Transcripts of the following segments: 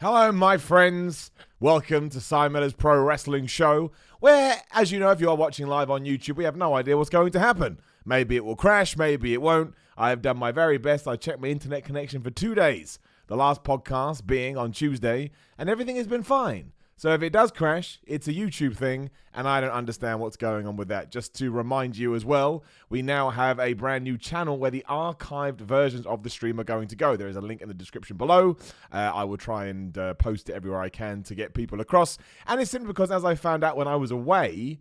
Hello, my friends. Welcome to Simon Miller's Pro Wrestling Show, where, as you know, if you are watching live on YouTube, we have no idea what's going to happen. Maybe it will crash, maybe it won't. I have done my very best. I checked my internet connection for 2 days, the last podcast being on Tuesday, and everything has been fine. So if it does crash, it's a YouTube thing, and I don't understand what's going on with that. Just to remind you as well, we now have a brand new channel where the archived versions of the stream are going to go. There is a link in the description below. I will try and post it everywhere I can to get people across. And it's simply because, as I found out when I was away,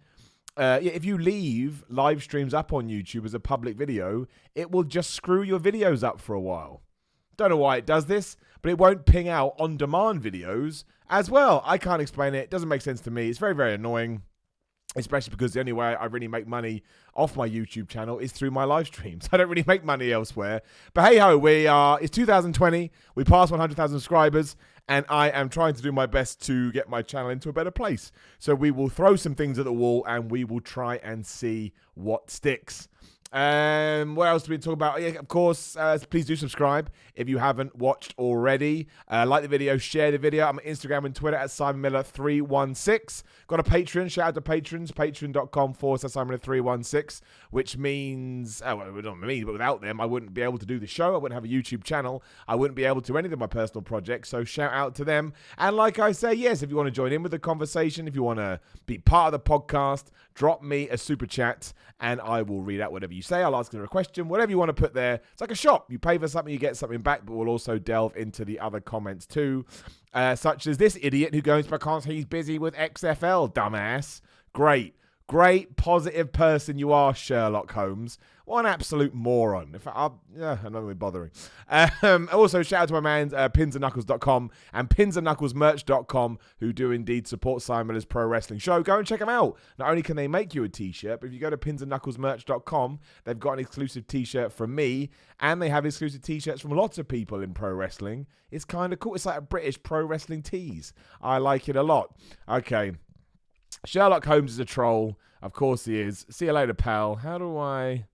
if you leave live streams up on YouTube as a public video, it will just screw your videos up for a while. Don't know why it does this, but it won't ping out on-demand videos as well. I can't explain it. It doesn't make sense to me. It's very, very annoying, especially because the only way I really make money off my YouTube channel is through my live streams. I don't really make money elsewhere. But hey-ho, it's 2020. We passed 100,000 subscribers, and I am trying to do my best to get my channel into a better place. So we will throw some things at the wall, and we will try and see what sticks. What else do we talk about? Yeah, of course, please do subscribe if you haven't watched already. Like the video, share the video. I'm on Instagram and Twitter at SimonMiller316. Got a Patreon. Shout out to patrons. Patreon.com/SimonMiller316, which means, not me, but without them, I wouldn't be able to do the show. I wouldn't have a YouTube channel. I wouldn't be able to do any of my personal projects. So shout out to them. And like I say, yes, if you want to join in with the conversation, if you want to be part of the podcast, drop me a super chat and I will read out whatever you say. I'll ask you a question, whatever you want to put there. It's like a shop. You pay for something, you get something back, but we'll also delve into the other comments too, such as this idiot who goes because he's busy with XFL, dumbass. Great, positive person you are, Sherlock Holmes. What an absolute moron. In fact, I'm not really bothering. Also, shout out to my man, pinsandknuckles.com and pinsandknucklesmerch.com, who do indeed support Simon Miller's Pro Wrestling Show. Go and check them out. Not only can they make you a t-shirt, but if you go to pinsandknucklesmerch.com, they've got an exclusive t-shirt from me, and they have exclusive t-shirts from lots of people in pro wrestling. It's kind of cool. It's like a British pro wrestling tees. I like it a lot. Okay. Sherlock Holmes is a troll. Of course he is. See you later, pal. How do I...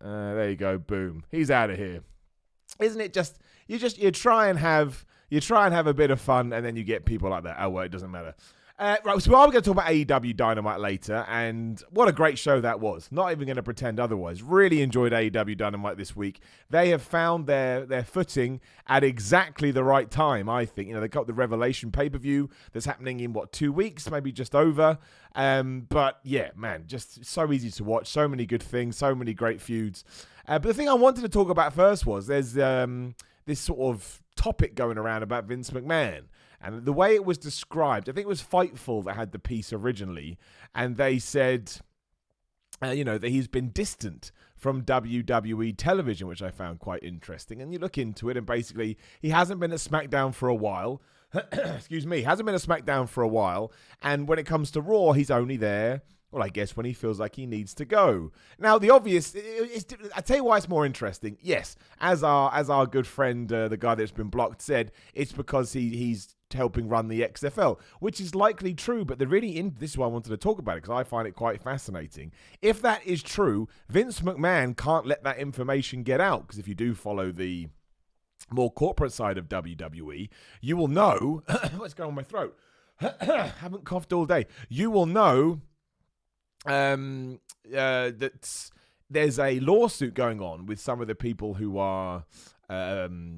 there you go. Boom. He's out of here. Isn't it just... You try and have a bit of fun, and then you get people like that. Oh, well, it doesn't matter. Right, so we are going to talk about AEW Dynamite later, and what a great show that was. Not even going to pretend otherwise. Really enjoyed AEW Dynamite this week. They have found their footing at exactly the right time, I think. You know, they got the Revelation pay-per-view that's happening in, 2 weeks, maybe just over. But, yeah, man, just so easy to watch. So many good things, so many great feuds. But the thing I wanted to talk about first was there's this sort of topic going around about Vince McMahon. And the way it was described, I think it was Fightful that had the piece originally, and they said, that he's been distant from WWE television, which I found quite interesting. And you look into it, and basically, he hasn't been at SmackDown for a while. Excuse me, hasn't been at SmackDown for a while. And when it comes to Raw, he's only there, well, I guess when he feels like he needs to go. Now, the obvious, I tell you why it's more interesting. Yes, as our good friend, the guy that's been blocked, said, it's because he's helping run the XFL, which is likely true, but this is why I wanted to talk about it, because I find it quite fascinating. If that is true, Vince McMahon can't let that information get out, because if you do follow the more corporate side of WWE, you will know, what's going on with my throat? Haven't coughed all day. You will know that there's a lawsuit going on with some of the people who are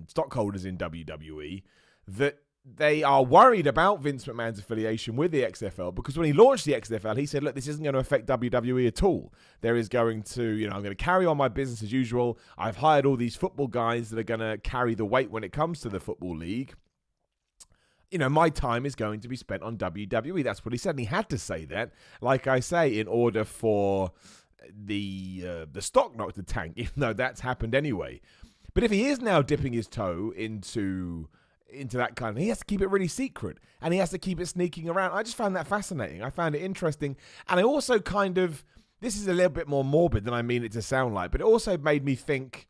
stockholders in WWE, that they are worried about Vince McMahon's affiliation with the XFL, because when he launched the XFL, he said, look, this isn't going to affect WWE at all. There is going to, I'm going to carry on my business as usual. I've hired all these football guys that are going to carry the weight when it comes to the football league. My time is going to be spent on WWE. That's what he said, and he had to say that, like I say, in order for the stock not to tank, even though that's happened anyway. But if he is now dipping his toe into that kind of, he has to keep it really secret, and he has to keep it sneaking around. I just found that fascinating. I found it interesting, and I also this is a little bit more morbid than I mean it to sound like, but it also made me think,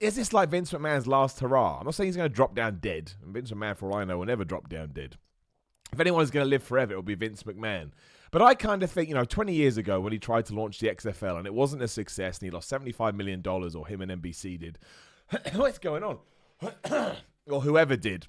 is this like Vince McMahon's last hurrah? I'm not saying he's going to drop down dead, and Vince McMahon, for all I know, will never drop down dead. If anyone's going to live forever, it'll be Vince McMahon. But I kind of think, 20 years ago when he tried to launch the XFL and it wasn't a success and he lost $75 million, or him and NBC did. What's going on? Or whoever did.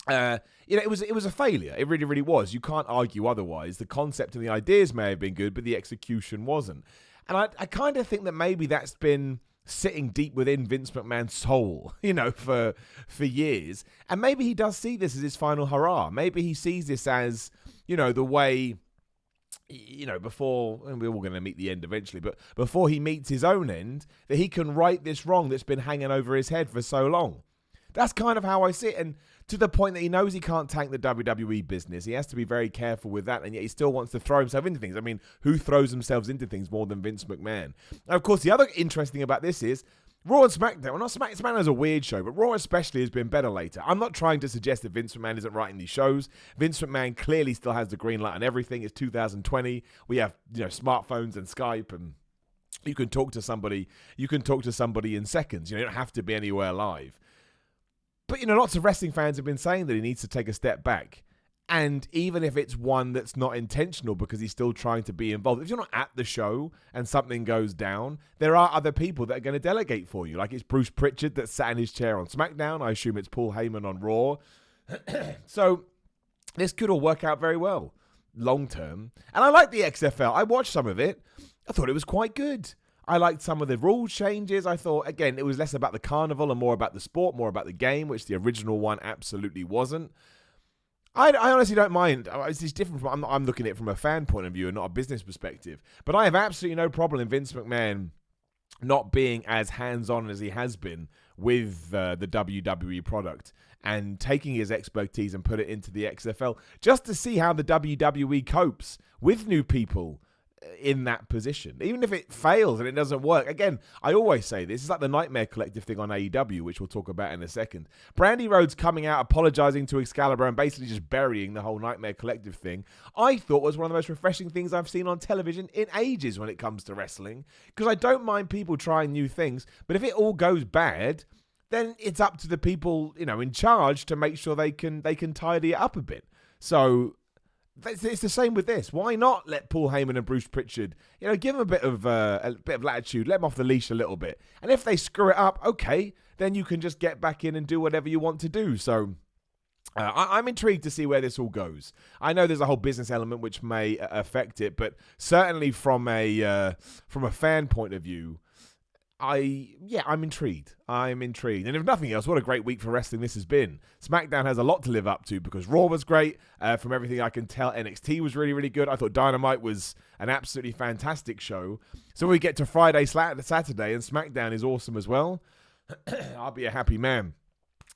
it was a failure. It really, really was. You can't argue otherwise. The concept and the ideas may have been good, but the execution wasn't. And I kind of think that maybe that's been sitting deep within Vince McMahon's soul, for years. And maybe he does see this as his final hurrah. Maybe he sees this as, the way, before, and we're all going to meet the end eventually, but before he meets his own end, that he can right this wrong that's been hanging over his head for so long. That's kind of how I see it. And to the point that he knows he can't tank the WWE business. He has to be very careful with that, and yet he still wants to throw himself into things. I mean, who throws themselves into things more than Vince McMahon? And of course, the other interesting about this is Raw and SmackDown. Well, not SmackDown is a weird show, but Raw especially has been better later. I'm not trying to suggest that Vince McMahon isn't writing these shows. Vince McMahon clearly still has the green light on everything. It's 2020. We have, smartphones and Skype, and you can talk to somebody. You can talk to somebody in seconds. You don't have to be anywhere live. But, lots of wrestling fans have been saying that he needs to take a step back. And even if it's one that's not intentional because he's still trying to be involved, if you're not at the show and something goes down, there are other people that are going to delegate for you. Like it's Bruce Pritchard that sat in his chair on SmackDown. I assume it's Paul Heyman on Raw. So this could all work out very well long term. And I like the XFL. I watched some of it. I thought it was quite good. I liked some of the rule changes. I thought, again, it was less about the carnival and more about the sport, more about the game, which the original one absolutely wasn't. I honestly don't mind. It's different from, I'm looking at it from a fan point of view and not a business perspective. But I have absolutely no problem in Vince McMahon not being as hands-on as he has been with the WWE product and taking his expertise and put it into the XFL just to see how the WWE copes with new people in that position. Even if it fails and it doesn't work. Again, I always say this. It's like the Nightmare Collective thing on AEW, which we'll talk about in a second. Brandy Rhodes coming out, apologizing to Excalibur and basically just burying the whole Nightmare Collective thing, I thought was one of the most refreshing things I've seen on television in ages when it comes to wrestling. Because I don't mind people trying new things, but if it all goes bad, then it's up to the people, in charge to make sure they can tidy it up a bit. So it's the same with this. Why not let Paul Heyman and Bruce Pritchard, give them a bit of latitude, let them off the leash a little bit. And if they screw it up, okay, then you can just get back in and do whatever you want to do. So I'm intrigued to see where this all goes. I know there's a whole business element which may affect it, but certainly from a fan point of view, I'm intrigued. I'm intrigued. And if nothing else, what a great week for wrestling this has been. SmackDown has a lot to live up to because Raw was great. From everything I can tell, NXT was really, really good. I thought Dynamite was an absolutely fantastic show. So we get to Friday, Saturday, and SmackDown is awesome as well. I'll be a happy man.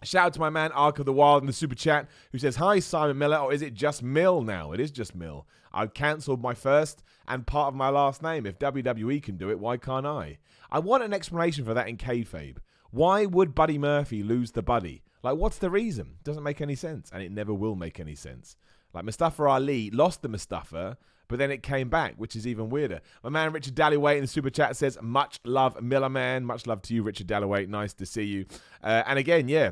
Shout out to my man, Ark of the Wild, in the super chat, who says, "Hi, Simon Miller," or is it just Mill now? It is just Mill. I've cancelled my first and part of my last name. If WWE can do it, why can't I? I want an explanation for that in kayfabe. Why would Buddy Murphy lose the Buddy? Like, what's the reason? Doesn't make any sense, and it never will make any sense. Like, Mustafa Ali lost the Mustafa, but then it came back, which is even weirder. My man Richard Dalloway in the super chat says, "Much love, Miller Man." Much love to you, Richard Dalloway. Nice to see you. And again, yeah.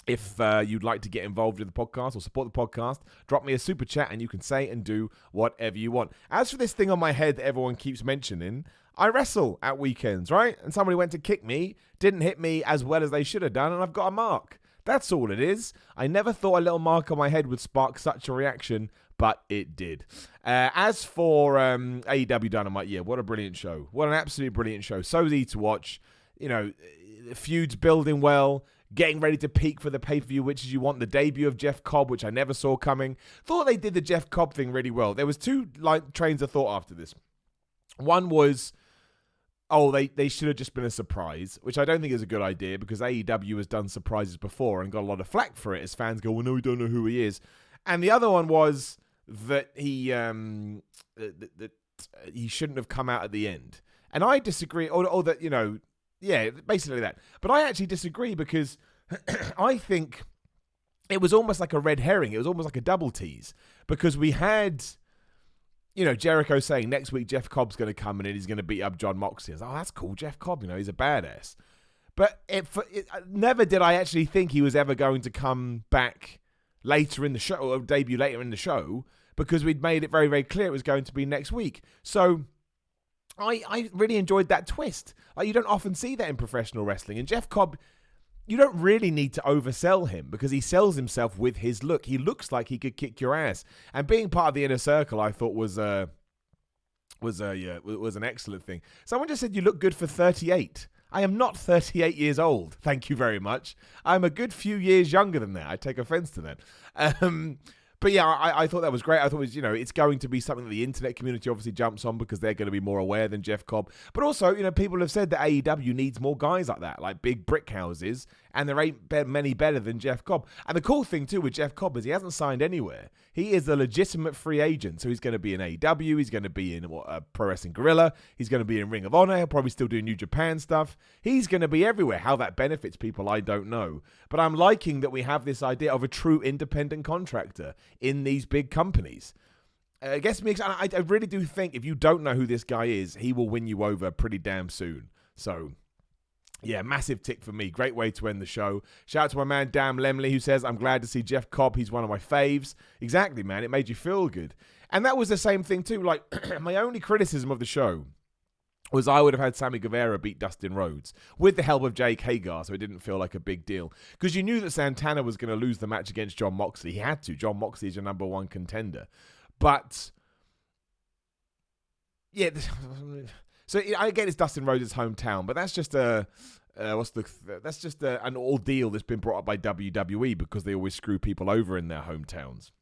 If you'd like to get involved with the podcast or support the podcast, drop me a super chat and you can say and do whatever you want. As for this thing on my head that everyone keeps mentioning, I wrestle at weekends, right? And somebody went to kick me, didn't hit me as well as they should have done, and I've got a mark. That's all it is. I never thought a little mark on my head would spark such a reaction, but it did. As for AEW Dynamite, yeah, what a brilliant show. What an absolutely brilliant show. So easy to watch. The feud's building well. Getting ready to peak for the pay-per-view, which is you want the debut of Jeff Cobb, which I never saw coming. Thought they did the Jeff Cobb thing really well. There was two trains of thought after this. One was, they should have just been a surprise, which I don't think is a good idea because AEW has done surprises before and got a lot of flack for it as fans go, well, no, we don't know who he is. And the other one was that he shouldn't have come out at the end. And I disagree, or that, yeah, basically that. But I actually disagree because I think it was almost like a red herring. It was almost like a double tease because we had, Jericho saying next week Jeff Cobb's going to come in and he's going to beat up John Moxley. I was like, that's cool, Jeff Cobb, he's a badass. But never did I actually think he was ever going to come back later in the show or debut later in the show because we'd made it very, very clear it was going to be next week. So I really enjoyed that twist. Like, you don't often see that in professional wrestling. And Jeff Cobb, you don't really need to oversell him because he sells himself with his look. He looks like he could kick your ass. And being part of the inner circle, I thought was an excellent thing. Someone just said you look good for 38. I am not 38 years old. Thank you very much. I'm a good few years younger than that. I take offense to that. But yeah, I thought that was great. I thought it was, it's going to be something that the internet community obviously jumps on because they're going to be more aware than Jeff Cobb. But also, people have said that AEW needs more guys like that, like big brick houses, and there ain't many better than Jeff Cobb. And the cool thing too with Jeff Cobb is he hasn't signed anywhere. He is a legitimate free agent, so he's going to be in AEW, he's going to be in Pro Wrestling Guerrilla, he's going to be in Ring of Honor, he'll probably still do New Japan stuff. He's going to be everywhere. How that benefits people, I don't know. But I'm liking that we have this idea of a true independent contractor in these big companies. It gets me excited. I really do think if you don't know who this guy is, he will win you over pretty damn soon. So, yeah, massive tick for me. Great way to end the show. Shout out to my man, Dan Lemley, who says, I'm glad to see Jeff Cobb. He's one of my faves. Exactly, man. It made you feel good. And that was the same thing, too. Like, my only criticism of the show was I would have had Sammy Guevara beat Dustin Rhodes with the help of Jake Hagar, so it didn't feel like a big deal. Because you knew that Santana was going to lose the match against Jon Moxley. He had to. Jon Moxley is your number one contender. But, yeah, so I get it's Dustin Rhodes' hometown, but that's just an ordeal that's been brought up by WWE because they always screw people over in their hometowns.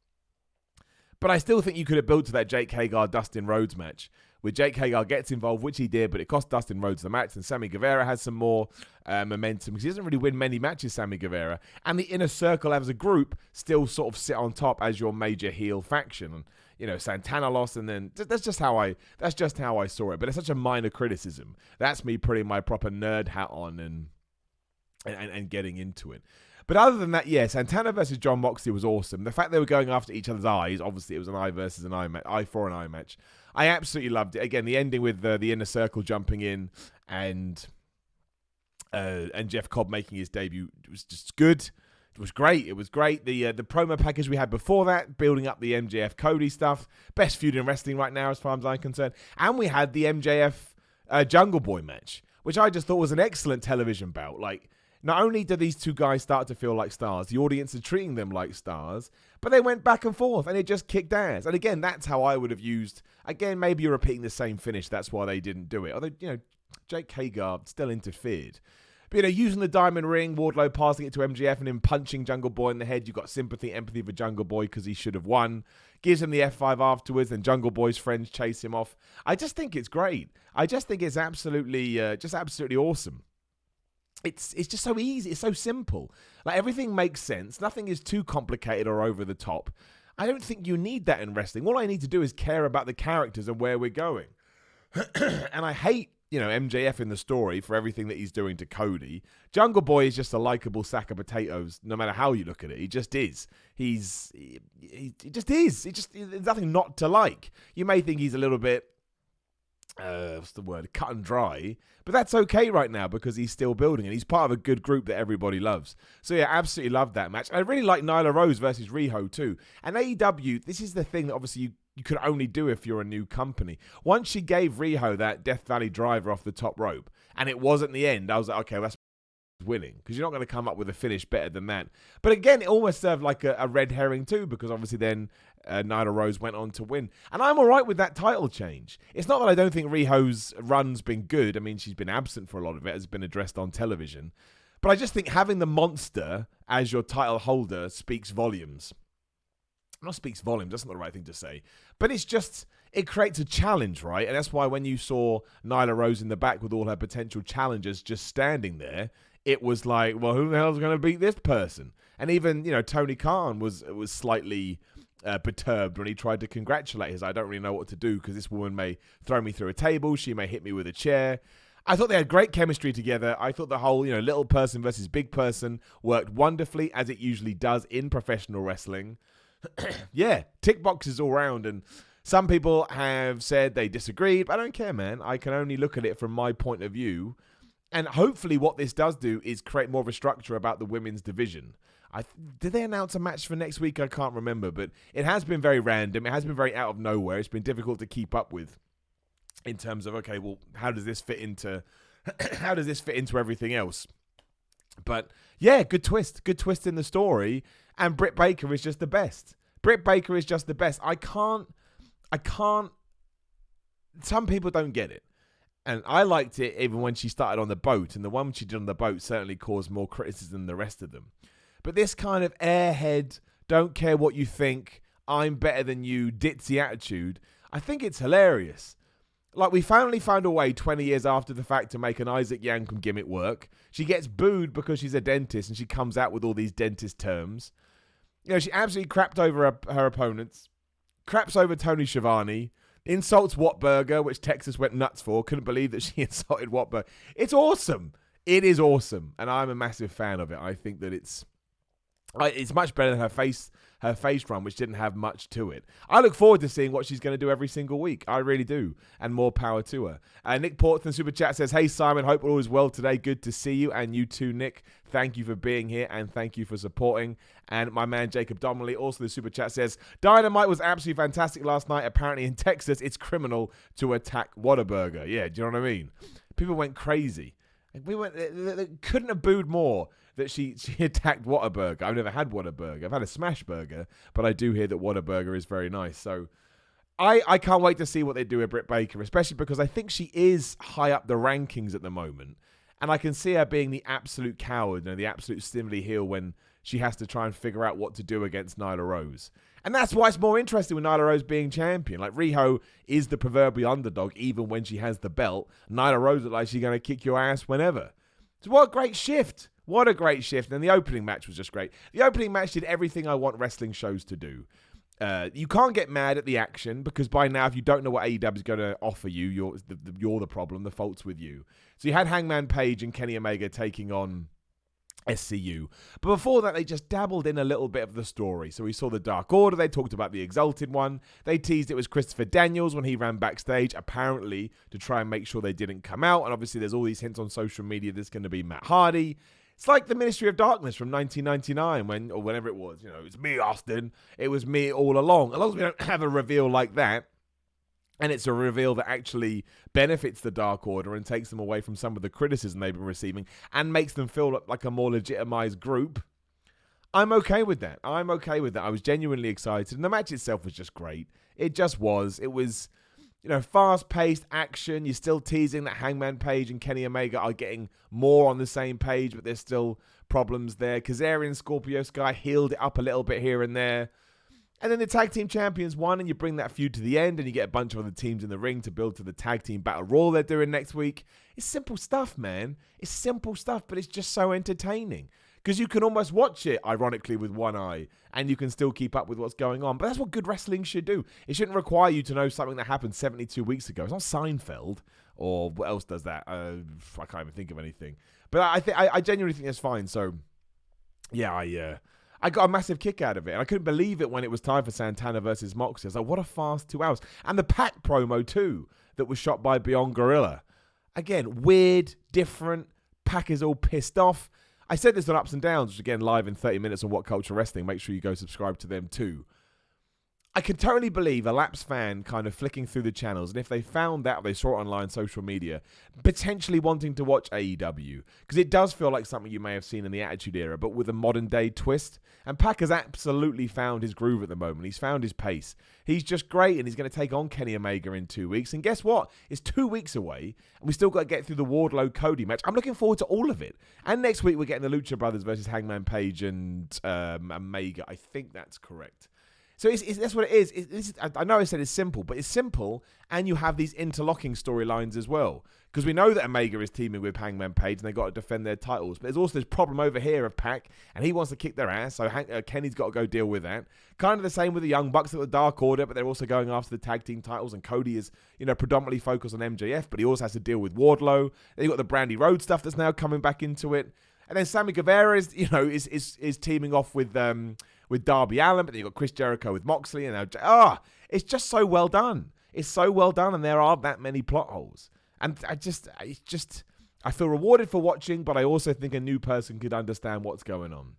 But I still think you could have built to that Jake Hagar-Dustin Rhodes match, where Jake Hagar gets involved, which he did, but it cost Dustin Rhodes the match, and Sammy Guevara has some more momentum, because he doesn't really win many matches, Sammy Guevara, and the Inner Circle as a group still sort of sit on top as your major heel faction. And, Santana lost, and then that's just how I saw it. But it's such a minor criticism. That's me putting my proper nerd hat on and getting into it. But other than that, yeah, Santana versus Jon Moxley was awesome. The fact they were going after each other's eyes, obviously it was an eye versus an eye match, eye for an eye match. I absolutely loved it. Again, the ending with the Inner Circle jumping in and Jeff Cobb making his debut was just good. It was great. It was great. The promo package we had before that, building up the MJF Cody stuff, best feud in wrestling right now as far as I'm concerned. And we had the MJF Jungle Boy match, which I just thought was an excellent television bout. Like, not only do these two guys start to feel like stars, the audience are treating them like stars, but they went back and forth and it just kicked ass. And again, that's how I would have used, again, maybe you're repeating the same finish. That's why they didn't do it. Although, Jake Hagar still interfered. But, using the diamond ring, Wardlow passing it to MJF and him punching Jungle Boy in the head. You got sympathy, empathy for Jungle Boy because he should have won. Gives him the F5 afterwards, and Jungle Boy's friends chase him off. I just think it's great. I just think it's absolutely awesome. It's just so easy. It's so simple. Like, everything makes sense. Nothing is too complicated or over the top. I don't think you need that in wrestling. All I need to do is care about the characters and where we're going. And I hate, MJF in the story for everything that he's doing to Cody. Jungle Boy is just a likable sack of potatoes, no matter how you look at it. He just is. He just is. There's nothing not to like. You may think he's a little bit, cut and dry, but that's okay right now because he's still building and he's part of a good group that everybody loves. So yeah, absolutely loved that match. I really like Nyla Rose versus Riho too. And AEW, this is the thing that obviously you could only do if you're a new company. Once she gave Riho that Death Valley driver off the top rope and it wasn't the end, I was like, okay, well, that's winning, because you're not going to come up with a finish better than that. But again, it almost served like a red herring too, because obviously then Nyla Rose went on to win. And I'm all right with that title change. It's not that I don't think Riho's run's been good. I mean, she's been absent for a lot of it, has been addressed on television. But I just think having the monster as your title holder speaks volumes. Not speaks volumes, that's not the right thing to say. But it's just, it creates a challenge, right? And that's why when you saw Nyla Rose in the back with all her potential challengers just standing there, it was like, well, who the hell's going to beat this person? And even, Tony Khan was slightly perturbed when he tried to congratulate his, I don't really know what to do because this woman may throw me through a table, she may hit me with a chair. I thought they had great chemistry together. I thought the whole, little person versus big person worked wonderfully, as it usually does in professional wrestling. Yeah, tick boxes all round, and some people have said they disagreed, but I don't care, man. I can only look at it from my point of view, and hopefully what this does do is create more of a structure about the women's division. Did they announce a match for next week? I can't remember, but it has been very random. It has been very out of nowhere. It's been difficult to keep up with in terms of, okay, well, how does this fit into everything else? But yeah, good twist in the story. And Britt Baker is just the best. Britt Baker is just the best. I can't, some people don't get it. And I liked it even when she started on the boat. And the one she did on the boat certainly caused more criticism than the rest of them. But this kind of airhead, don't care what you think, I'm better than you, ditzy attitude, I think it's hilarious. Like, we finally found a way 20 years after the fact to make an Isaac Yankem gimmick work. She gets booed because she's a dentist and she comes out with all these dentist terms. You know, she absolutely crapped over her opponents, craps over Tony Schiavone, insults Wattberger, which Texas went nuts for. Couldn't believe that she insulted Wattberger. It's awesome. It is awesome. And I'm a massive fan of it. I think that it's much better than her face run, which didn't have much to it. I look forward to seeing what she's going to do every single week. I really do. And more power to her. Nick Portman Super Chat says, "Hey Simon, hope all is well today. Good to see you. And you too, Nick. Thank you for being here and thank you for supporting." And my man Jacob Donnelly, also the Super Chat, says, "Dynamite was absolutely fantastic last night. Apparently in Texas, it's criminal to attack Whataburger." Yeah, do you know what I mean? People went crazy. They couldn't have booed more that she attacked Whataburger. I've never had Whataburger. I've had a smash burger, but I do hear that Whataburger is very nice. So I can't wait to see what they do with Britt Baker, especially because I think she is high up the rankings at the moment. And I can see her being the absolute coward, the absolute stimuli heel when she has to try and figure out what to do against Nyla Rose. And that's why it's more interesting with Nyla Rose being champion. Like, Riho is the proverbial underdog even when she has the belt. Nyla Rose looks like she's going to kick your ass whenever. So what a great shift. What a great shift. And the opening match was just great. The opening match did everything I want wrestling shows to do. You can't get mad at the action because by now, if you don't know what AEW is going to offer you, you're the problem. The fault's with you. So you had Hangman Page and Kenny Omega taking on SCU. But before that, they just dabbled in a little bit of the story. So we saw the Dark Order. They talked about the Exalted One. They teased it was Christopher Daniels when he ran backstage, apparently to try and make sure they didn't come out. And obviously, there's all these hints on social media there's going to be Matt Hardy. It's like the Ministry of Darkness from 1999 or whenever it was. You know, it's me, Austin. It was me all along. As long as we don't have a reveal like that, and it's a reveal that actually benefits the Dark Order and takes them away from some of the criticism they've been receiving and makes them feel like a more legitimized group, I'm okay with that. I was genuinely excited. And the match itself was just great. It just was. It was, fast-paced action. You're still teasing that Hangman Page and Kenny Omega are getting more on the same page, but there's still problems there. Kazarian Scorpio Sky healed it up a little bit here and there. And then the tag team champions won, and you bring that feud to the end, and you get a bunch of other teams in the ring to build to the tag team battle royal they're doing next week. It's simple stuff, man. It's simple stuff, but it's just so entertaining. Because you can almost watch it, ironically, with one eye, and you can still keep up with what's going on. But that's what good wrestling should do. It shouldn't require you to know something that happened 72 weeks ago. It's not Seinfeld, or what else does that? I can't even think of anything. But I genuinely think that's fine. So, yeah, I got a massive kick out of it. And I couldn't believe it when it was time for Santana versus Moxley. I was like, what a fast 2 hours. And the Pac promo, too, that was shot by Beyond Gorilla. Again, weird, different. Pac is all pissed off. I said this on Ups and Downs, which again, live in 30 minutes on What Culture Wrestling. Make sure you go subscribe to them, too. I can totally believe a Lapsed fan kind of flicking through the channels, and if they found that, or they saw it online, social media, potentially wanting to watch AEW, because it does feel like something you may have seen in the Attitude Era, but with a modern day twist. And Pac has absolutely found his groove at the moment. He's found his pace. He's just great, and he's going to take on Kenny Omega in 2 weeks. And guess what? It's 2 weeks away, and we still got to get through the Wardlow-Cody match. I'm looking forward to all of it. And next week, we're getting the Lucha Brothers versus Hangman Page and Omega. I think that's correct. So that's what it is. I know I said it's simple, but it's simple, and you have these interlocking storylines as well. Because we know that Omega is teaming with Hangman Page, and they've got to defend their titles. But there's also this problem over here of Pac, and he wants to kick their ass, so Kenny's got to go deal with that. Kind of the same with the Young Bucks at the Dark Order, but they're also going after the tag team titles, and Cody is, predominantly focused on MJF, but he also has to deal with Wardlow. Then you've got the Brandy Road stuff that's now coming back into it. And then Sammy Guevara is teaming off with Darby Allin, but then you've got Chris Jericho with Moxley, and it's just so well done. It's so well done, and there are that many plot holes. And I feel rewarded for watching, but I also think a new person could understand what's going on.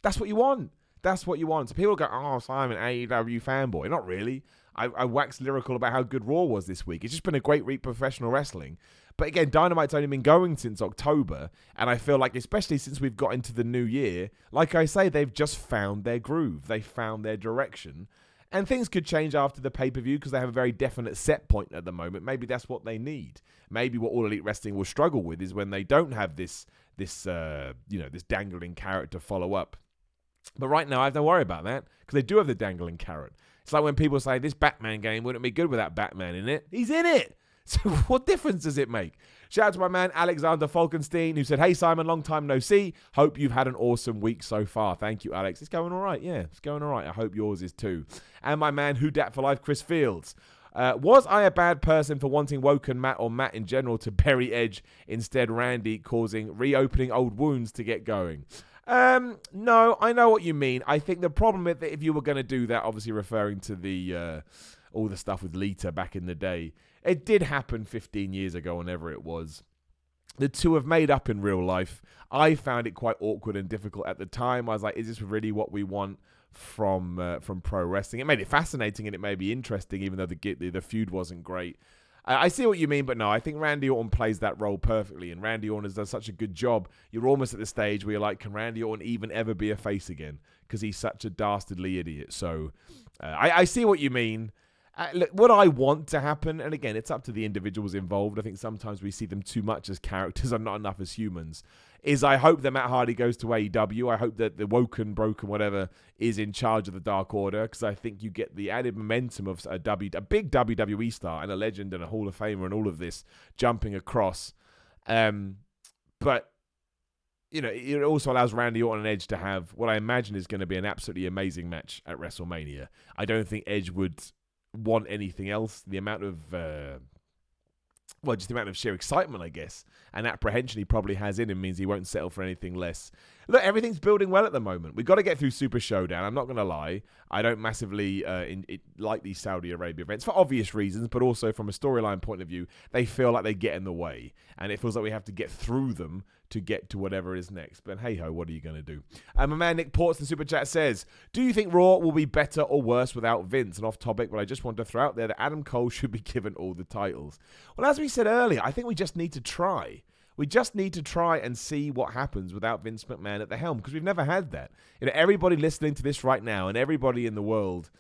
That's what you want. So people go, "Oh, Simon, AEW fanboy." Not really. I waxed lyrical about how good Raw was this week. It's just been a great week of professional wrestling. But again, Dynamite's only been going since October, and I feel like, especially since we've got into the new year, like I say, they've just found their groove. They found their direction. And things could change after the pay-per-view because they have a very definite set point at the moment. Maybe that's what they need. Maybe what All Elite Wrestling will struggle with is when they don't have this dangling carrot to follow up. But right now, I have to worry about that because they do have the dangling carrot. It's like when people say, this Batman game wouldn't be good without Batman in it. He's in it! So what difference does it make? Shout out to my man Alexander Falkenstein, who said, hey Simon, long time no see. Hope you've had an awesome week so far. Thank you, Alex. It's going all right. Yeah, it's going all right. I hope yours is too. And my man Who Dat for Life, Chris Fields. Was I a bad person for wanting Woken Matt or Matt in general to bury Edge, instead Randy causing reopening old wounds to get going? No, I know what you mean. I think the problem is that if you were going to do that, obviously referring to the all the stuff with Lita back in the day, it did happen 15 years ago, whenever it was. The two have made up in real life. I found it quite awkward and difficult at the time. I was like, is this really what we want from pro wrestling? It made it fascinating and it made me interesting, even though the feud wasn't great. I see what you mean, but no, I think Randy Orton plays that role perfectly, and Randy Orton has done such a good job. You're almost at the stage where you're like, can Randy Orton even ever be a face again? Because he's such a dastardly idiot. So I see what you mean. Look, what I want to happen, and again, it's up to the individuals involved. I think sometimes we see them too much as characters and not enough as humans. Is I hope that Matt Hardy goes to AEW. I hope that the broken, whatever, is in charge of the Dark Order, because I think you get the added momentum of a big WWE star and a legend and a Hall of Famer and all of this jumping across. But it also allows Randy Orton and Edge to have what I imagine is going to be an absolutely amazing match at WrestleMania. I don't think Edge would want anything else. The amount of just the amount of sheer excitement, I guess, and apprehension he probably has in him means he won't settle for anything less. Look, everything's building well at the moment. We've got to get through Super Showdown. I'm not going to lie. I don't massively like these Saudi Arabia events for obvious reasons, but also from a storyline point of view, they feel like they get in the way, and it feels like we have to get through them to get to whatever is next. But hey-ho, what are you going to do? My man Nick Ports in Super Chat says, do you think Raw will be better or worse without Vince? And off topic, but I just want to throw out there that Adam Cole should be given all the titles. Well, as we said earlier, I think we just need to try. We just need to try and see what happens without Vince McMahon at the helm, because we've never had that. Everybody listening to this right now and everybody in the world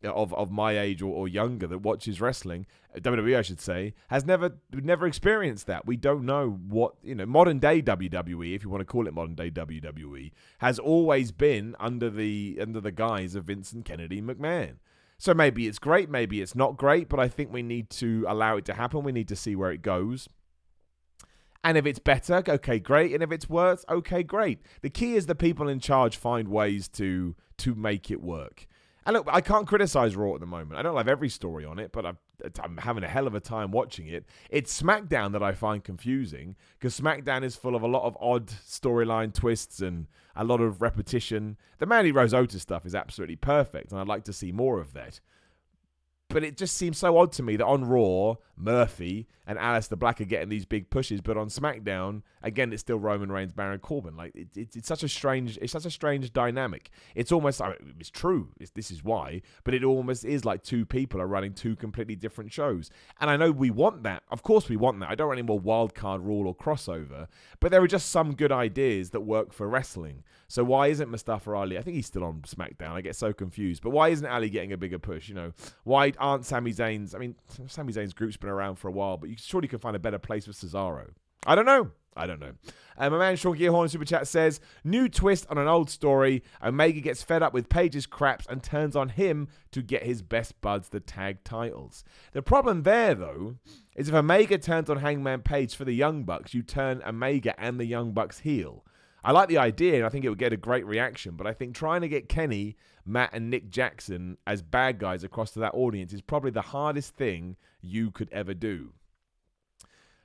of my age or younger that watches wrestling, WWE I should say, has never experienced that. We don't know what, modern day WWE, if you want to call it modern day WWE, has always been under the guise of Vince and Kennedy McMahon. So maybe it's great, maybe it's not great, but I think we need to allow it to happen. We need to see where it goes. And if it's better, okay, great. And if it's worse, okay, great. The key is the people in charge find ways to make it work. And look, I can't criticize Raw at the moment. I don't love every story on it, but I'm having a hell of a time watching it. It's SmackDown that I find confusing, because SmackDown is full of a lot of odd storyline twists and a lot of repetition. The Mandy Rose Otis stuff is absolutely perfect, and I'd like to see more of that. But it just seems so odd to me that on Raw, Murphy and Aleister Black are getting these big pushes, but on SmackDown, again, it's still Roman Reigns, Baron Corbin. Like it's such a strange dynamic. It's almost, it's true. This is why, but it almost is like two people are running two completely different shows. And I know we want that. Of course, we want that. I don't want any more wild card rule or crossover. But there are just some good ideas that work for wrestling. So why isn't Mustafa Ali? I think he's still on SmackDown. I get so confused. But why isn't Ali getting a bigger push? Why aren't Sami Zayn's? I mean, Sami Zayn's group's been around for a while, but you surely can find a better place for Cesaro. I don't know. My man Sean Gearhorn Super Chat says, new twist on an old story. Omega gets fed up with Paige's craps and turns on him to get his best buds the tag titles. The problem there, though, is if Omega turns on Hangman Page for the Young Bucks, you turn Omega and the Young Bucks heel. I like the idea, and I think it would get a great reaction, but I think trying to get Kenny, Matt, and Nick Jackson as bad guys across to that audience is probably the hardest thing you could ever do.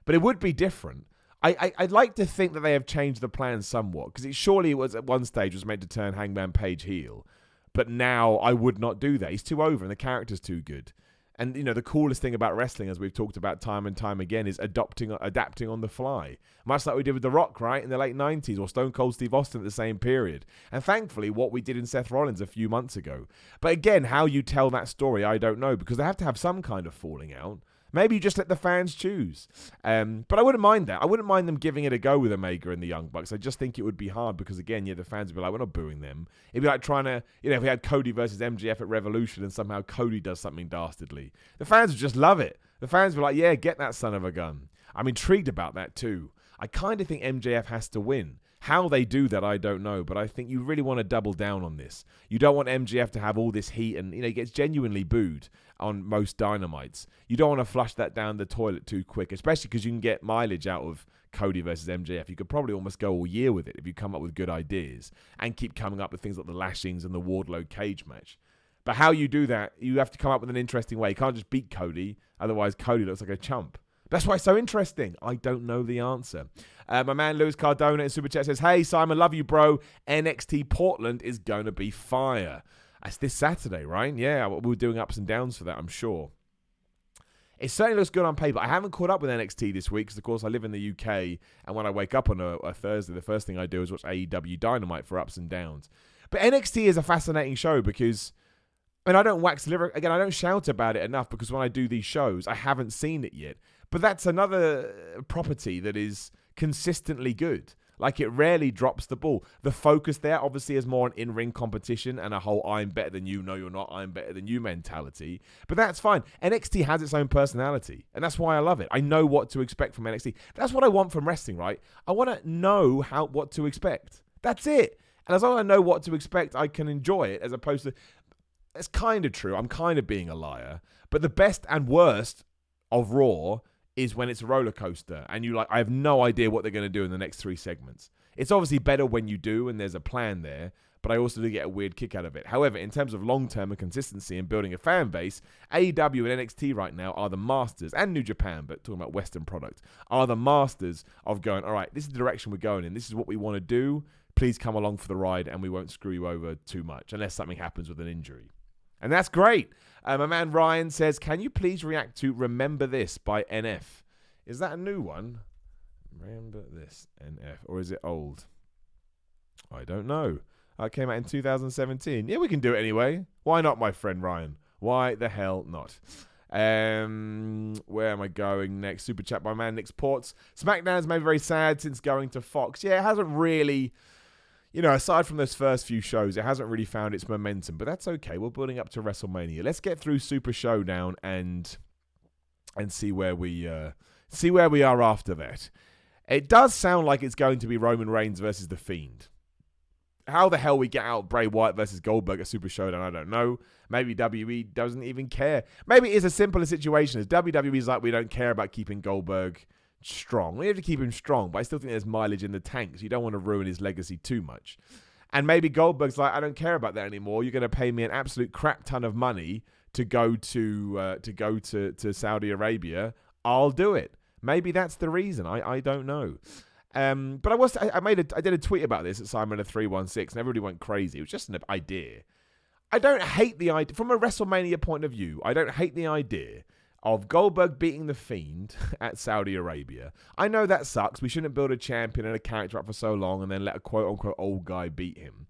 But it would be different. I'd like to think that they have changed the plan somewhat, because surely it was at one stage was meant to turn Hangman Page heel, but now I would not do that. He's too over, and the character's too good. And, the coolest thing about wrestling, as we've talked about time and time again, is adapting on the fly. Much like we did with The Rock, right, in the late 90s, or Stone Cold Steve Austin at the same period. And thankfully, what we did in Seth Rollins a few months ago. But again, how you tell that story, I don't know, because they have to have some kind of falling out. Maybe you just let the fans choose. But I wouldn't mind that. I wouldn't mind them giving it a go with Omega and the Young Bucks. I just think it would be hard because, again, the fans would be like, we're not booing them. It'd be like trying to, if we had Cody versus MJF at Revolution and somehow Cody does something dastardly. The fans would just love it. The fans would be like, yeah, get that son of a gun. I'm intrigued about that too. I kind of think MJF has to win. How they do that, I don't know, but I think you really want to double down on this. You don't want MJF to have all this heat and, he gets genuinely booed on most Dynamites. You don't want to flush that down the toilet too quick, especially because you can get mileage out of Cody versus MJF. You could probably almost go all year with it if you come up with good ideas and keep coming up with things like the lashings and the Wardlow cage match. But how you do that, you have to come up with an interesting way. You can't just beat Cody, otherwise Cody looks like a chump. That's why it's so interesting. I don't know the answer. My man Lewis Cardona in Super Chat says, hey, Simon, love you, bro. NXT Portland is going to be fire. That's this Saturday, right? Yeah, we're doing ups and downs for that, I'm sure. It certainly looks good on paper. I haven't caught up with NXT this week because, of course, I live in the UK, and when I wake up on a Thursday, the first thing I do is watch AEW Dynamite for ups and downs. But NXT is a fascinating show because, I don't wax lyric. Again, I don't shout about it enough because when I do these shows, I haven't seen it yet. But that's another property that is consistently good. Like, it rarely drops the ball. The focus there obviously is more on in-ring competition and a whole I'm better than you, no you're not, I'm better than you mentality. But that's fine. NXT has its own personality, and that's why I love it. I know what to expect from NXT. That's what I want from wrestling, right? I want to know what to expect. That's it. And as long as I know what to expect, I can enjoy it, as opposed to... It's kind of true. I'm kind of being a liar. But the best and worst of Raw is when it's a roller coaster and I have no idea what they're going to do in the next 3 segments. It's obviously better when you do and there's a plan there, but I also do get a weird kick out of it. However, in terms of long-term and consistency and building a fan base, AEW and NXT right now are the masters, and New Japan, but talking about Western product, are the masters of going, all right, this is the direction we're going in. This is what we want to do. Please come along for the ride and we won't screw you over too much unless something happens with an injury. And that's great. My man Ryan says, can you please react to Remember This by NF? Is that a new one? Remember This, NF. Or is it old? I don't know. It came out in 2017. Yeah, we can do it anyway. Why not, my friend Ryan? Why the hell not? Where am I going next? Super chat by man Nick's Ports. SmackDown's made me very sad since going to Fox. Yeah, it hasn't really... aside from those first few shows, it hasn't really found its momentum, but that's okay. We're building up to WrestleMania. Let's get through Super Showdown and see where we are after that. It does sound like it's going to be Roman Reigns versus The Fiend. How the hell we get out Bray Wyatt versus Goldberg at Super Showdown, I don't know. Maybe WWE doesn't even care. Maybe it's as simple a situation as WWE's like, we don't care about keeping Goldberg strong. We have to keep him strong, but I still think there's mileage in the tank, so you don't want to ruin his legacy too much. And maybe Goldberg's like, I don't care about that anymore. You're going to pay me an absolute crap ton of money to go to Saudi Arabia. I'll do it. Maybe that's the reason. I don't know. But I did a tweet about this at Simon316, and everybody went crazy. It was just an idea. I don't hate the idea from a WrestleMania point of view. I don't hate the idea of Goldberg beating The Fiend at Saudi Arabia. I know that sucks. We shouldn't build a champion and a character up for so long and then let a quote-unquote old guy beat him.